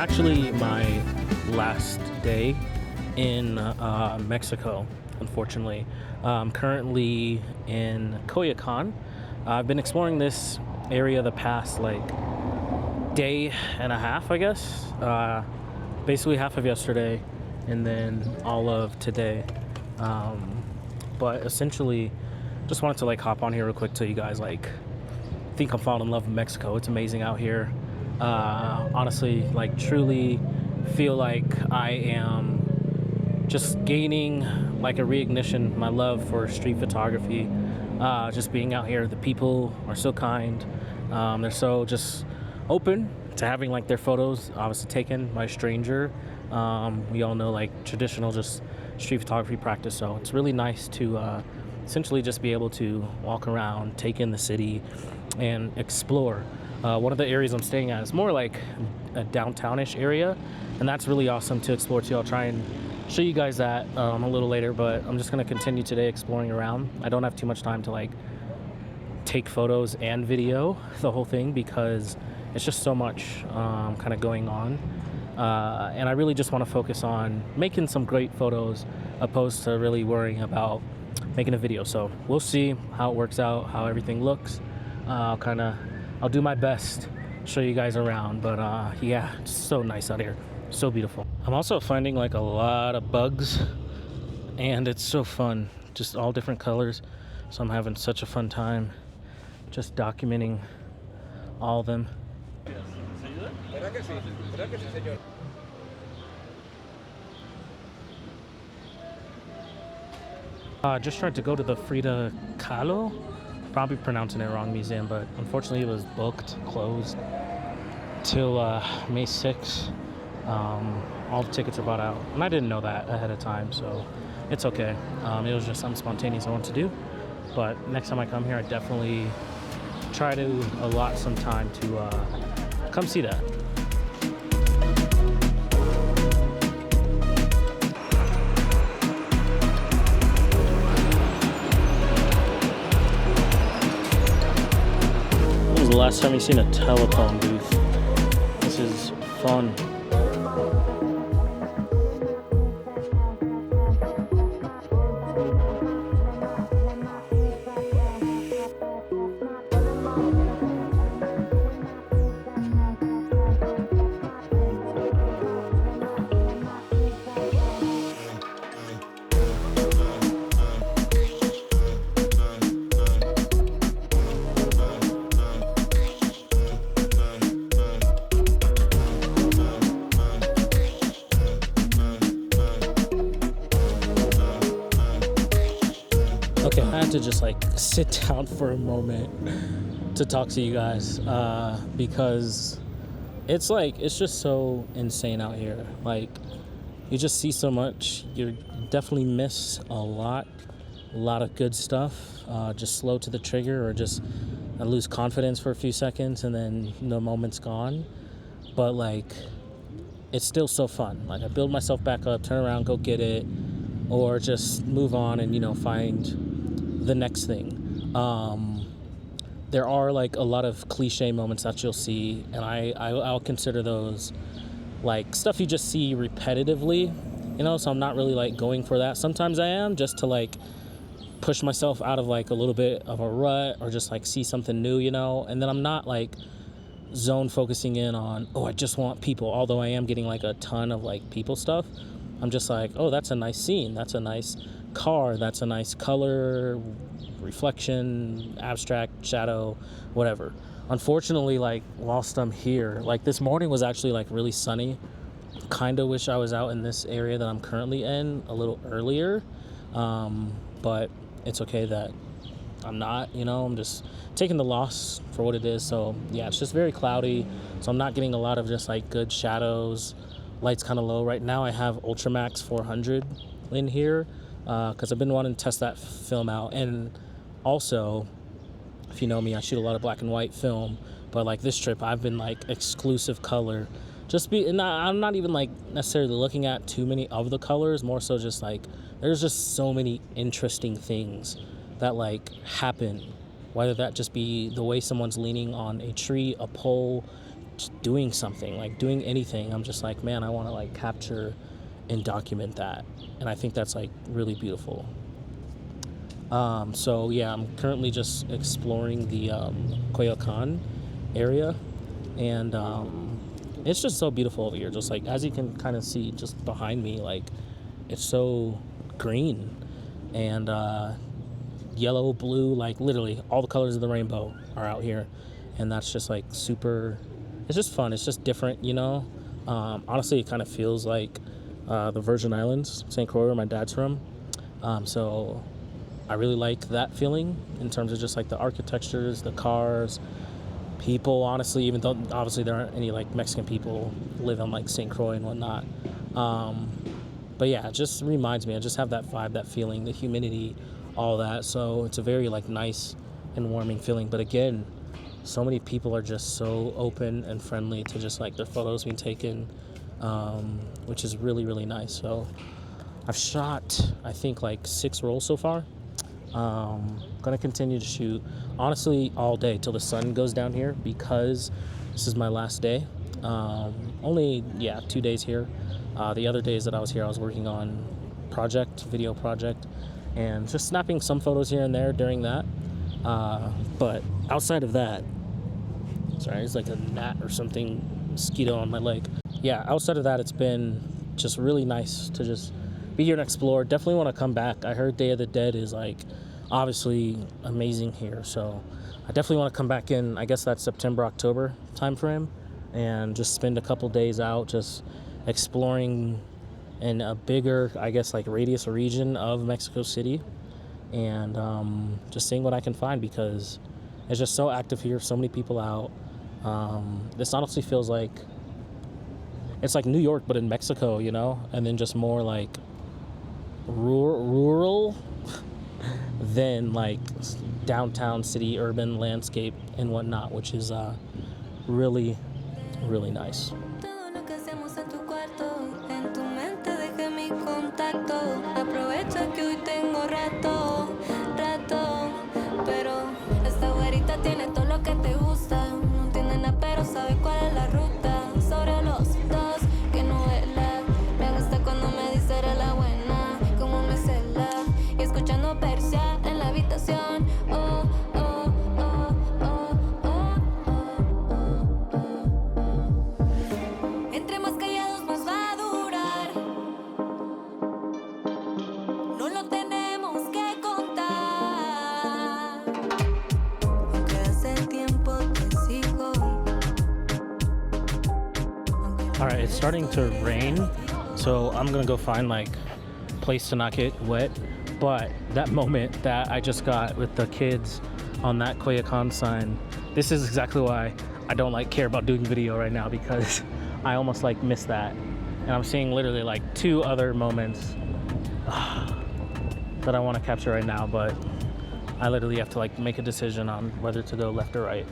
actually my last day in Mexico, unfortunately. I'm currently in Coyoacan. I've been exploring this area the past like day and a half, I guess. Basically half of yesterday and then all of today. But essentially just wanted to like hop on here real quick, tell you guys like I think I'm falling in love with Mexico. It's amazing out here. Honestly, like truly feel like I am just gaining like a reignition my love for street photography. Just being out here, the people are so kind. They're so just open to having like their photos obviously taken by a stranger. We all know like traditional just street photography practice, so it's really nice to essentially just be able to walk around, take in the city and explore. One of the areas I'm staying at is more like a downtownish area, and that's really awesome to explore too. I'll try and show you guys that a little later, but I'm just going to continue today exploring around. I don't have too much time to like take photos and video the whole thing because it's just so much kind of going on, and I really just want to focus on making some great photos opposed to really worrying about making a video. So we'll see how it works out, how everything looks. I'll do my best, show you guys around, but yeah, it's so nice out here, so beautiful. I'm also finding like a lot of bugs, and it's so fun, just all different colors. So I'm having such a fun time just documenting all of them. Just tried to go to the Frida Kahlo, probably pronouncing it wrong, museum, but unfortunately it was booked, closed till May 6th. All the tickets are bought out, and I didn't know that ahead of time, so it's okay. It was just something spontaneous I wanted to do, but next time I come here I definitely try to allot some time to come see that. The last time you've seen a telephone booth. This is fun. Okay, I had to just like sit down for a moment to talk to you guys because it's just so insane out here. Like, you just see so much. You definitely miss a lot of good stuff. Just slow to the trigger, or just I lose confidence for a few seconds and then the moment's gone. But like, it's still so fun. Like, I build myself back up, turn around, go get it, or just move on and find the next thing. There are like a lot of cliche moments that you'll see, and I'll consider those like stuff you just see repetitively, so I'm not really like going for that. Sometimes I am, just to like push myself out of like a little bit of a rut, or just like see something new, and then I'm not like zone focusing in on, oh, I just want people, although I am getting like a ton of like people stuff. I'm just like, oh, that's a nice scene, that's a nice car, that's a nice color, reflection, abstract, shadow, whatever. Unfortunately, like whilst I'm here, like this morning was actually like really sunny. Kind of wish I was out in this area that I'm currently in a little earlier, but it's okay that I'm not, I'm just taking the loss for what it is. So yeah, it's just very cloudy, so I'm not getting a lot of just like good shadows. Light's kind of low right now. I have Ultramax 400 in here because I've been wanting to test that film out. And also, if you know me, I shoot a lot of black and white film, but like this trip I've been like exclusive color. I'm not even like necessarily looking at too many of the colors, more so just like there's just so many interesting things that like happen, whether that just be the way someone's leaning on a tree, a pole, doing something, like doing anything. I'm just like, man, I want to like capture and document that. And I think that's like really beautiful. So yeah, I'm currently just exploring the Coyoacan area, and it's just so beautiful over here. Just like, as you can kind of see just behind me, like it's so green and yellow, blue, like literally all the colors of the rainbow are out here. And that's just like super, it's just fun. It's just different, you know. Honestly, it kind of feels like the Virgin Islands, St. Croix, where my dad's from. So I really like that feeling in terms of just like the architectures, the cars, people, honestly, even though obviously there aren't any like Mexican people live on like St. Croix and whatnot. But yeah, it just reminds me, I just have that vibe, that feeling, the humidity, all that. So it's a very like nice and warming feeling. But again, so many people are just so open and friendly to just like their photos being taken, which is really, really nice. So I've shot, I think, like 6 rolls so far. Gonna continue to shoot, honestly, all day till the sun goes down here, because this is my last day. Only, 2 days here. The other days that I was here, I was working on video project, and just snapping some photos here and there during that. But outside of that, sorry, it's like a gnat or something, mosquito on my leg. Yeah, outside of that, it's been just really nice to just be here and explore. Definitely want to come back. I heard Day of the Dead is like obviously amazing here, so I definitely want to come back in, I guess that's September, October time frame, and just spend a couple days out just exploring in a bigger, I guess, like radius or region of Mexico City, and just seeing what I can find, because it's just so active here, so many people out. This honestly feels like it's like New York but in Mexico, you know, and then just more like rural than like downtown city urban landscape and whatnot, which is really, really nice. Alright, it's starting to rain, so I'm gonna go find like a place to not get wet. But that moment that I just got with the kids on that Coyoacan sign, this is exactly why I don't like care about doing video right now, because I almost like missed that. And I'm seeing literally like 2 other moments that I want to capture right now, but I literally have to like make a decision on whether to go left or right.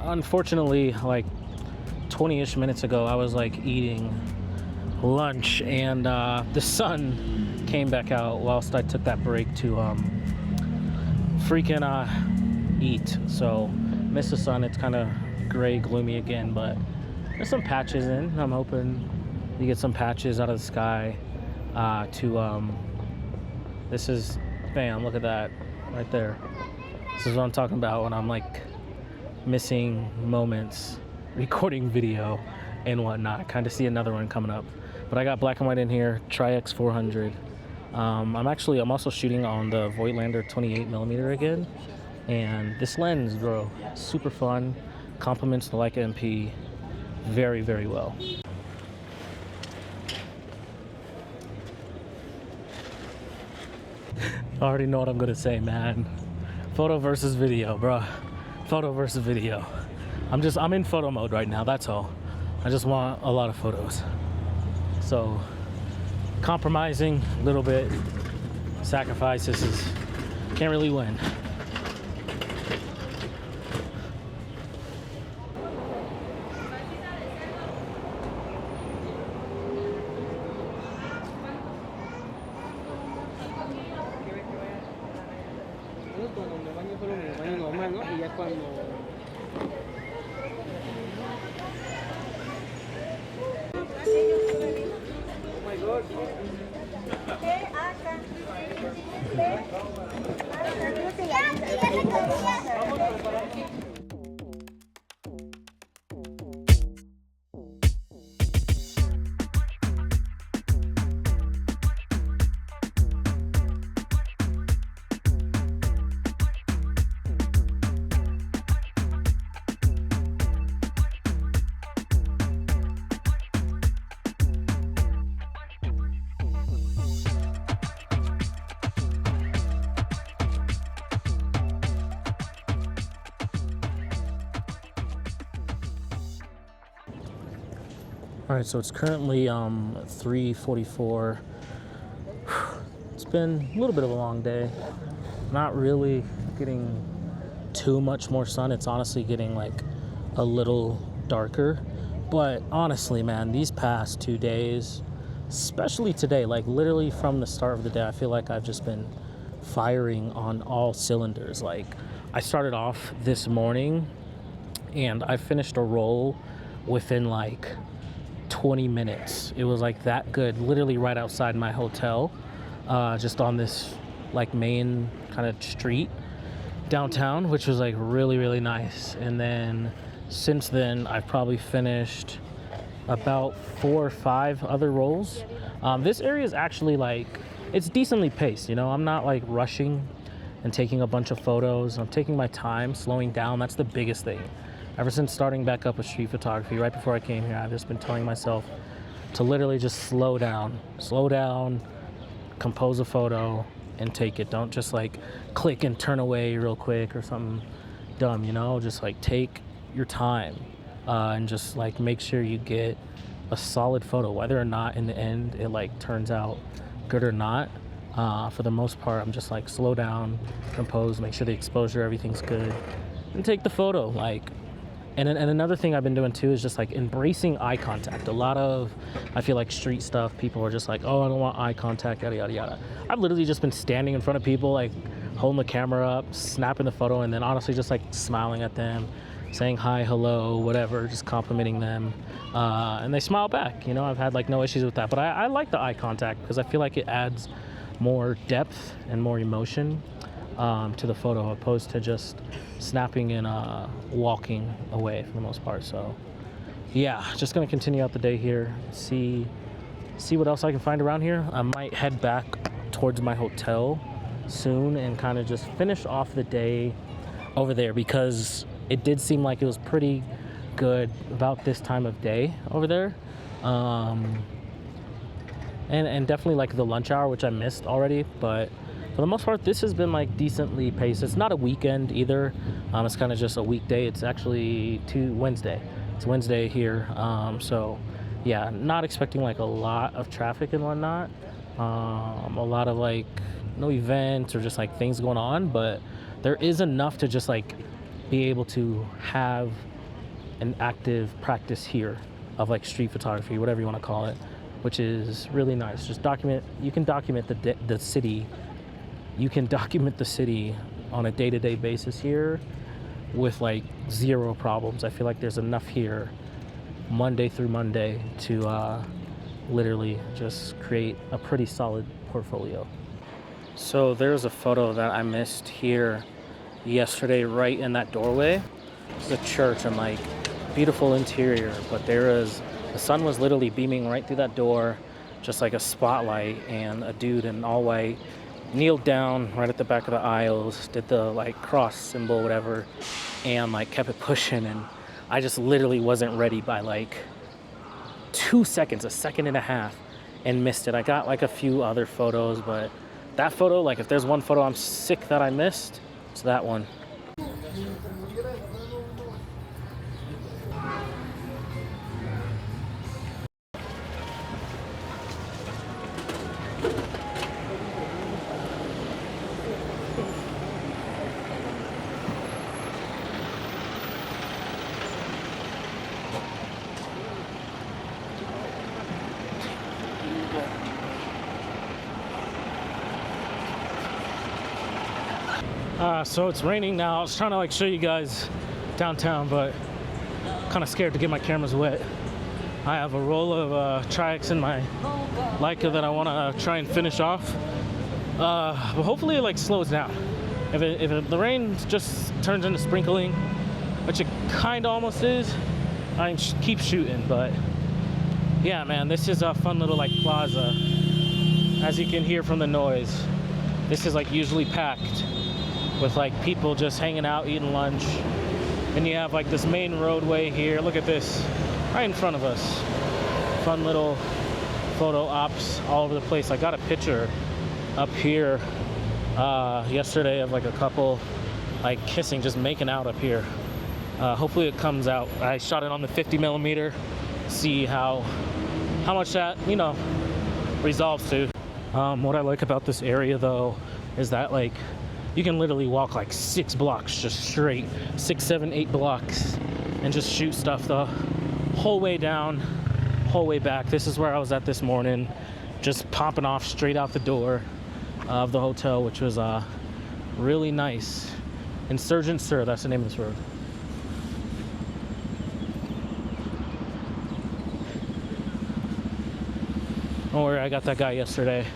Unfortunately, like 20-ish minutes ago, I was like eating lunch, and the sun came back out whilst I took that break to freaking eat. So missed the sun. It's kind of gray, gloomy again, but there's some patches in. I'm hoping you get some patches out of the sky this is, bam, look at that right there. This is what I'm talking about when I'm like missing moments recording video and whatnot. Kind of see another one coming up. But I got black and white in here, Tri-X 400. I'm also shooting on the Voigtlander 28mm again. And this lens, bro, super fun. Complements the Leica MP very, very well. I already know what I'm gonna say, man. Photo versus video, bro. Photo versus video. I'm in photo mode right now, that's all. I just want a lot of photos. So, compromising a little bit, sacrifices, can't really win. Cuando me baño solo me baño normal, ¿no? Y ya cuando... Oh my God. All right, so it's currently 3:44. It's been a little bit of a long day. Not really getting too much more sun. It's honestly getting like a little darker. But honestly, man, these past 2 days, especially today, like literally from the start of the day, I feel like I've just been firing on all cylinders. Like I started off this morning and I finished a roll within like 20 minutes. It was like that good, literally right outside my hotel, just on this like main kind of street downtown, which was like really, really nice. And then since then, I've probably finished about 4 or 5 other rolls. This area is actually like, it's decently paced, you know, I'm not like rushing and taking a bunch of photos. I'm taking my time, slowing down. That's the biggest thing. Ever since starting back up with street photography, right before I came here, I've just been telling myself to literally just slow down, compose a photo, and take it. Don't just like click and turn away real quick or something dumb, you know? Just like take your time and just like make sure you get a solid photo, whether or not in the end it like turns out good or not. For the most part, I'm just like slow down, compose, make sure the exposure, everything's good, and take the photo. Like, and another thing I've been doing too is just like embracing eye contact. A lot of, I feel like street stuff, people are just like, oh, I don't want eye contact, yada, yada, yada. I've literally just been standing in front of people, like holding the camera up, snapping the photo, and then honestly just like smiling at them, saying hi, hello, whatever, just complimenting them. And they smile back, you know, I've had like no issues with that. But I like the eye contact because I feel like it adds more depth and more emotion to the photo, opposed to just snapping and walking away for the most part. So yeah, just gonna continue out the day here, see what else I can find around here. I might head back towards my hotel soon and kind of just finish off the day over there, because it did seem like it was pretty good about this time of day over there. And definitely like the lunch hour, which I missed already, but for the most part, this has been like decently paced. It's not a weekend either. It's kind of just a weekday. It's actually Wednesday. It's Wednesday here. So yeah, not expecting like a lot of traffic and whatnot. A lot of like no events or just like things going on, but there is enough to just like be able to have an active practice here of like street photography, whatever you want to call it, which is really nice. Just you can document the city. You can document the city on a day-to-day basis here with like zero problems. I feel like there's enough here Monday through Monday to literally just create a pretty solid portfolio. So there's a photo that I missed here yesterday right in that doorway. It's a church, and like beautiful interior, but the sun was literally beaming right through that door, just like a spotlight, and a dude in all white kneeled down right at the back of the aisles, did the like cross symbol, whatever, and like kept it pushing. And I just literally wasn't ready by like 2 seconds, a second and a half, and missed it. I got like a few other photos, but that photo, like if there's one photo I'm sick that I missed, it's that one. So it's raining now. I was trying to like show you guys downtown, but kind of scared to get my cameras wet. I have a roll of Tri-X in my Leica that I want to try and finish off. But hopefully it like slows down. If the rain just turns into sprinkling, which it kind of almost is, I can keep shooting. But yeah, man, this is a fun little like plaza. As you can hear from the noise, this is like usually packed with like people just hanging out, eating lunch. And you have like this main roadway here. Look at this, right in front of us. Fun little photo ops all over the place. I got a picture up here yesterday of like a couple like kissing, just making out up here. Hopefully it comes out. I shot it on the 50mm. See how much that, you know, resolves to. What I like about this area though is that like you can literally walk like 6 blocks just straight, 6, 7, 8 blocks, and just shoot stuff the whole way down, whole way back. This is where I was at this morning, just popping off straight out the door of the hotel, which was really nice. Insurgent Sur, that's the name of this road. Don't worry, I got that guy yesterday.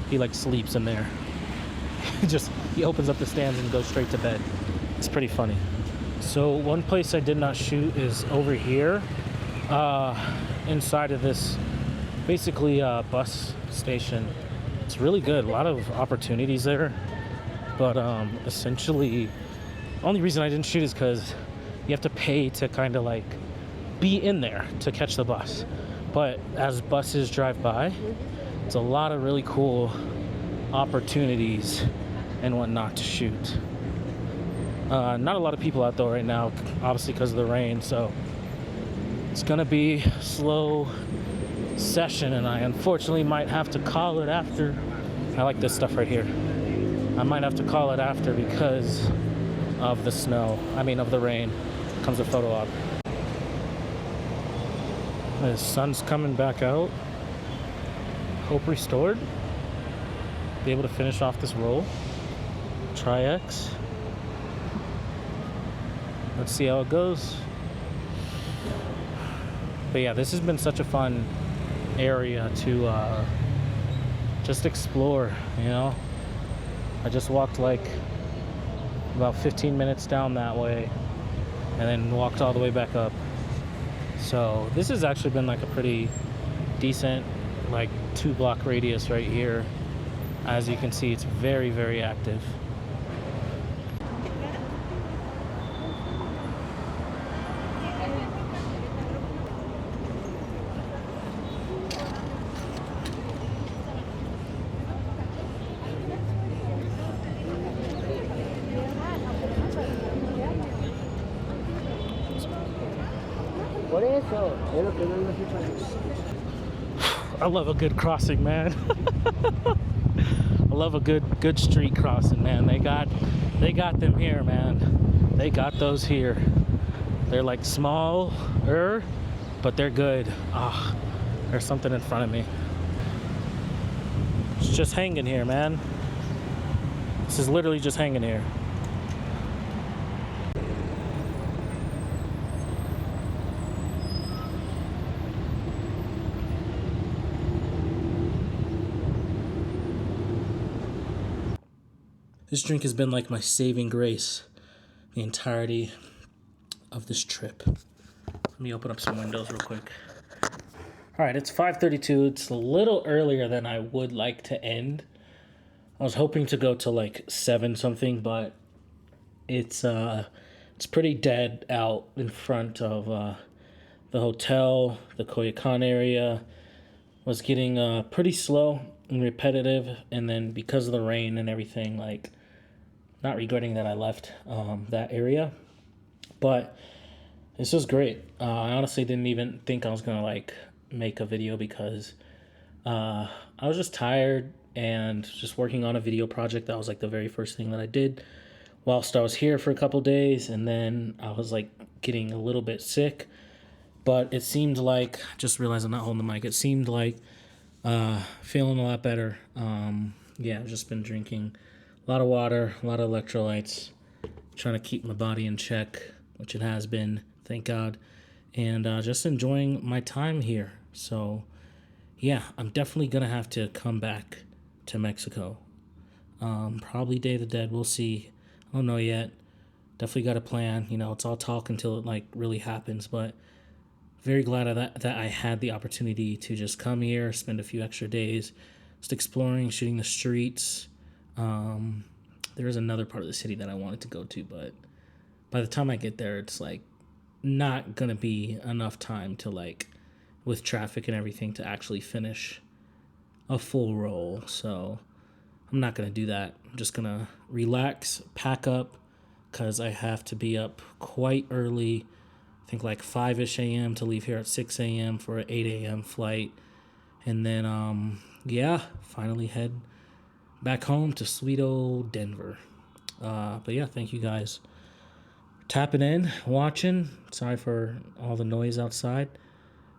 He like sleeps in there. He opens up the stands and goes straight to bed. It's pretty funny. So one place I did not shoot is over here, inside of this basically bus station. It's really good, a lot of opportunities there, but essentially the only reason I didn't shoot is because you have to pay to kind of like be in there to catch the bus. But as buses drive by, it's a lot of really cool opportunities and whatnot to shoot. Not a lot of people out there right now, obviously because of the rain, so it's gonna be a slow session, and I unfortunately might have to call it after. I like this stuff right here. I might have to call it after because of the snow, of the rain. Comes a photo op. The sun's coming back out. Hope restored. Be able to finish off this roll. Tri-X. Let's see how it goes. But yeah, this has been such a fun area to just explore, you know. I just walked like about 15 minutes down that way and then walked all the way back up. So this has actually been like a pretty decent like 2-block radius right here. As you can see, it's very, very active. I love a good crossing, man. I love a good street crossing, man. They got them here, man. They got those here. They're like smaller, but they're good. Ah, there's something in front of me. It's just hanging here, man. This is literally just hanging here. This drink has been like my saving grace the entirety of this trip. Let me open up some windows real quick. All right, it's 5:32. It's a little earlier than I would like to end. I was hoping to go to like 7 something, but it's pretty dead out in front of the hotel. The Coyoacan area was getting pretty slow and repetitive, and then because of the rain and everything, like, not regretting that I left that area, but this was great. I honestly didn't even think I was gonna like make a video because I was just tired and just working on a video project. That was like the very first thing that I did whilst I was here for a couple days, and then I was like getting a little bit sick. But it seemed like, just realized I'm not holding the mic. It seemed like feeling a lot better. Yeah, I've just been drinking a lot of water, a lot of electrolytes, trying to keep my body in check, which it has been, thank God, and just enjoying my time here. So, yeah, I'm definitely going to have to come back to Mexico. Probably Day of the Dead, we'll see. I don't know yet. Definitely got a plan. You know, it's all talk until it, like, really happens, but very glad that I had the opportunity to just come here, spend a few extra days, just exploring, shooting the streets. There is another part of the city that I wanted to go to, but by the time I get there, it's like not gonna be enough time to, like, with traffic and everything, to actually finish a full roll. So I'm not gonna do that. I'm just gonna relax, pack up, because I have to be up quite early. I think like 5-ish a.m. to leave here at 6 a.m. for an 8 a.m. flight. And then, yeah, finally head back home to sweet old Denver. But yeah, thank you guys for tapping in, watching. Sorry for all the noise outside.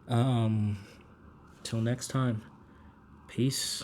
Till next time, peace.